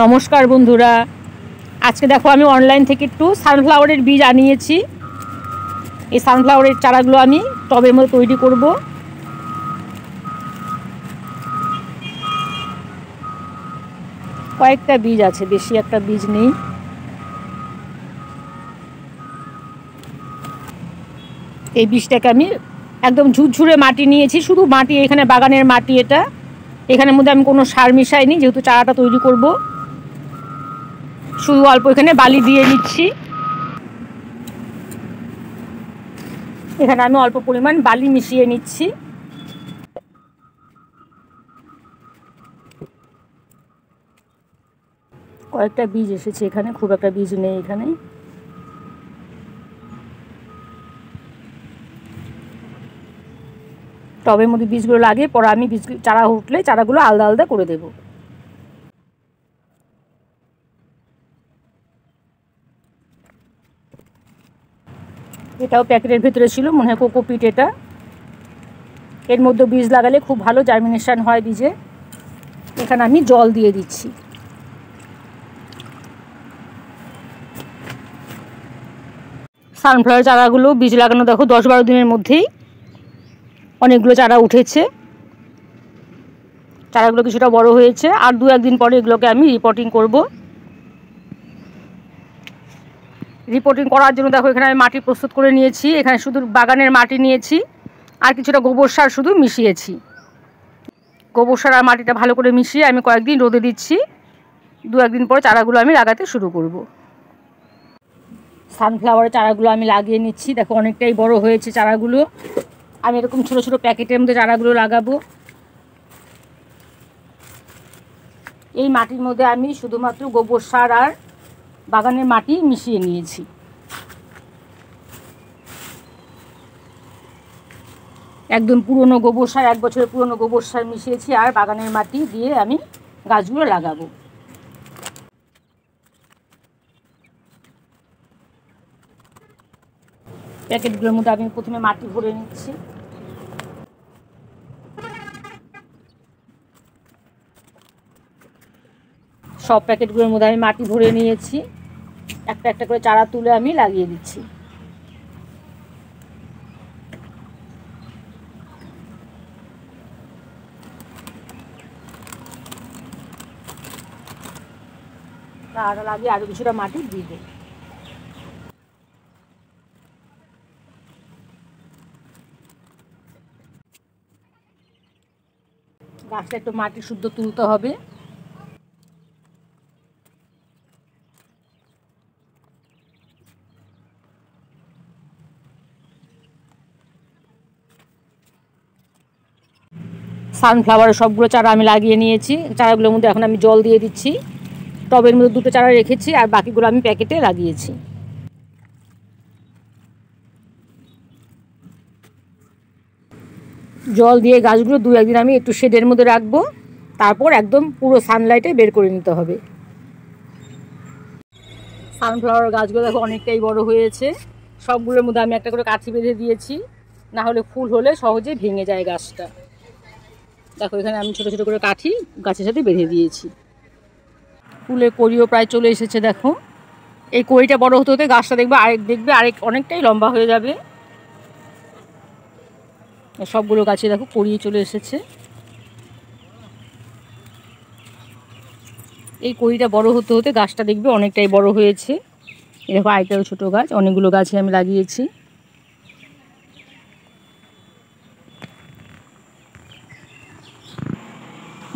নমস্কার বন্ধুরা, আজকে দেখো আমি অনলাইন থেকে একটু সানফ্লাওয়ারের বীজ আনিয়েছি। এই সানফ্লাওয়ারের চারাগুলো আমি টবের মধ্যে তৈরি করব। কয়েকটা বীজ আছে, বেশি একটা বীজ নেই। এই বীজটাকে আমি একদম ঝুরঝুরে মাটি নিয়েছি, শুধু মাটি, এখানে বাগানের মাটি এটা। এখানের মধ্যে আমি কোনো সার মিশাইনি, যেহেতু চারাটা তৈরি করব। শুধু অল্প এখানে বালি দিয়ে নিচ্ছি। এখানে আমি অল্প পরিমাণ বালি মিশিয়ে নিচ্ছি। কয়েকটা বীজ এসেছে এখানে, খুব একটা বীজ নেই এখানে। টবের মধ্যে বীজগুলো লাগে, পরে আমি বীজ চারা উঠলে চারাগুলো আলাদা আলাদা করে দেব। এটাও প্যাকেটের ভেতরে ছিল, মনে হয় কোকোপিট এটা। এর মধ্যে বীজ লাগালে খুব ভালো জার্মিনেশন হয় বীজে। এখানে আমি জল দিয়ে দিচ্ছি। সানফ্লাওয়ার চারাগুলো বীজ লাগানো দেখো 10-12 দিনের মধ্যেই অনেকগুলো চারা উঠেছে। চারাগুলো কিছুটা বড় হয়েছে, আর 2-1 দিন পরে এগুলোকে আমি রিপোর্টিং করব। রিপোর্টিং করার জন্য দেখো এখানে আমি মাটি প্রস্তুত করে নিয়েছি। এখানে শুধু বাগানের মাটি নিয়েছি, আর কিছুটা গোবর সার শুধু মিশিয়েছি। গোবর সার আর মাটিটা ভালো করে মিশিয়ে আমি কয়েকদিন রোদে দিচ্ছি। 2-1 দিন পরে চারাগুলো আমি লাগাতে শুরু করব। সানফ্লাওয়ারের চারাগুলো আমি লাগিয়ে নিচ্ছি। দেখো অনেকটাই বড় হয়েছে চারাগুলো। আমি এরকম ছোটো ছোটো প্যাকেটের মধ্যে চারাগুলো লাগাবো। এই মাটির মধ্যে আমি শুধুমাত্র গোবর সার আর বাগানের মাটি মিশিয়ে নিয়েছি। একদম পুরনো গোবর সার, 1 বছরের পুরনো গোবর সার মিশিয়েছি, আর বাগানের মাটি দিয়ে আমি গাছগুলো লাগাবো। প্যাকেটগুলোর মধ্যে আমি প্রথমে মাটি ভরে নিচ্ছি। সব প্যাকেটগুলোর মধ্যে আমি মাটি ভরে নিয়েছি। একটা একটা করে চারা তুলে আমি লাগিয়ে দিচ্ছি। চারাটা লাগিয়ে আরও কিছুটা মাটি দিয়ে দেব। গাছটা একটু মাটি শুদ্ধ তুলতে হবে। সানফ্লাওয়ারের সবগুলো চারা আমি লাগিয়ে নিয়েছি। চারাগুলোর মধ্যে এখন আমি জল দিয়ে দিচ্ছি। টবের মধ্যে 2টো চারা রেখেছি, আর বাকিগুলো আমি প্যাকেটে লাগিয়েছি। জল দিয়ে গাছগুলো 2-1 দিন আমি একটু শেডের মধ্যে রাখবো, তারপর একদম পুরো সানলাইটে বের করে নিতে হবে। সানফ্লাওয়ার গাছগুলো দেখো অনেকটাই বড় হয়েছে। সবগুলোর মধ্যে আমি একটা করে কাঠি বেঁধে দিয়েছি, না হলে ফুল হলে সহজে ভেঙে যায় গাছটা। দেখো এখানে আমি ছোটো ছোটো করে কাঠি গাছের সাথে বেঁধে দিয়েছি। ফুলের কড়িও প্রায় চলে এসেছে দেখো। এই কড়িটা বড় হতে হতে গাছটা দেখবে আরেক অনেকটাই লম্বা হয়ে যাবে। সবগুলো গাছে দেখো কড়িয়ে চলে এসেছে। এই কড়িটা বড় হতে হতে গাছটা দেখবে অনেকটাই বড় হয়েছে। এরকম আরেকটাও ছোটো গাছ, অনেকগুলো গাছে আমি লাগিয়েছি।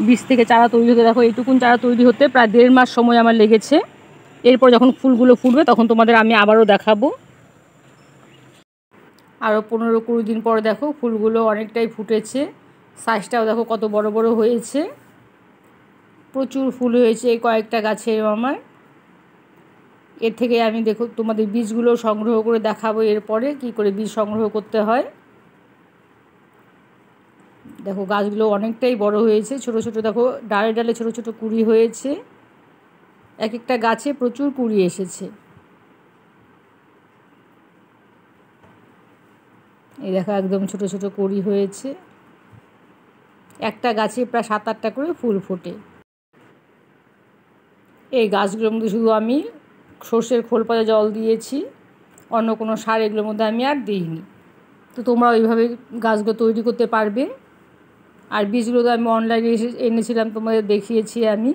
বীজ থেকে চারা তৈরি হতে দেখো এইটুকুন চারা তৈরি হতে প্রায় 1.5 মাস সময় আমার লেগেছে। এরপর যখন ফুলগুলো ফুটবে তখন তোমাদের আমি আবারও দেখাবো। আরও 15-20 দিন পরে দেখো ফুলগুলো অনেকটাই ফুটেছে। সাইজটাও দেখো কত বড় বড় হয়েছে। প্রচুর ফুল হয়েছে এই কয়েকটা গাছে আমার। এর থেকে আমি দেখো তোমাদের বীজগুলো সংগ্রহ করে দেখাবো এরপরে কী করে বীজ সংগ্রহ করতে হয়। দেখো গাছগুলো অনেকটাই বড় হয়েছে। ছোট ছোট দেখো ডালে ডালে ছোট ছোট কুঁড়ি হয়েছে। এক একটা গাছে প্রচুর কুঁড়ি এসেছে। এই দেখো একদম ছোট ছোট কুঁড়ি হয়েছে। একটা গাছে প্রায় 7-8টা করে ফুল ফোটে। এই গাছগুলোর মধ্যে শুধু আমি সর্ষের খোল পচা জল দিয়েছি, অন্য কোনো সার এগুলোর মধ্যে আমি আর দিইনি। তো তোমরা ওইভাবে গাছগুলো তৈরি করতে পারবে। আর বীজগুলো তো আমি অনলাইনে এনেছিলাম, তোমাদের দেখিয়েছি আমি।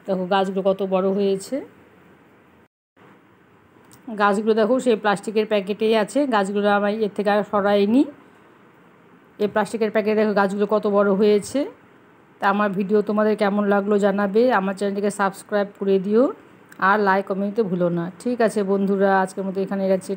দেখো গাছগুলো কত বড় হয়েছে। গাছগুলো দেখো সেই প্লাস্টিকের প্যাকেটেই আছে, গাছগুলো আমি এর থেকে আর সরাইনি। এই প্লাস্টিকের প্যাকেটে দেখো গাছগুলো কত বড় হয়েছে। তা আমার ভিডিও তোমাদের কেমন লাগলো জানাবে, আমার চ্যানেলটিকে সাবস্ক্রাইব করে দিও, আর লাইক কমেন্ট দিতে ভুলো না। ঠিক আছে বন্ধুরা, আজকের মতো এখানে গেছি।